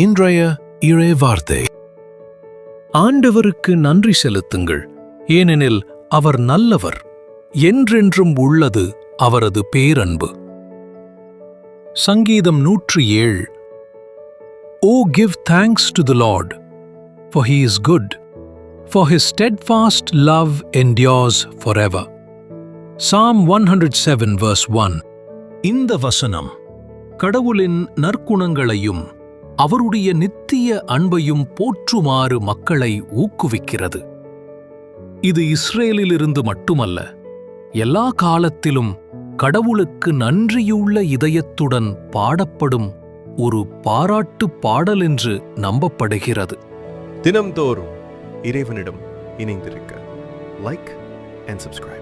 இன்றைய இறை வார்த்தை. ஆண்டவருக்கு நன்றி செலுத்துங்கள், ஏனெனில் அவர் நல்லவர், என்றென்றும் உள்ளது அவரது பேரன்பு. சங்கீதம் 107. O give thanks to the Lord, for he is good, for his steadfast love endures forever. Psalm 107 verse 1. இந்த வசனம் கடவுளின் நற்குணங்களையும் அவருடைய நித்திய அன்பையும் போற்றுமாறு மக்களை ஊக்குவிக்கிறது. இது இஸ்ரேலிலிருந்து மட்டுமல்ல, எல்லா காலத்திலும் கடவுளுக்கு நன்றியுள்ள இதயத்துடன் பாடப்படும் ஒரு பாராட்டு பாடல் என்று நம்பப்படுகிறது. தினம்தோறும் இறைவனிடம் இணைந்திருக்க லைக் அண்ட் சப்ஸ்கிரைப்.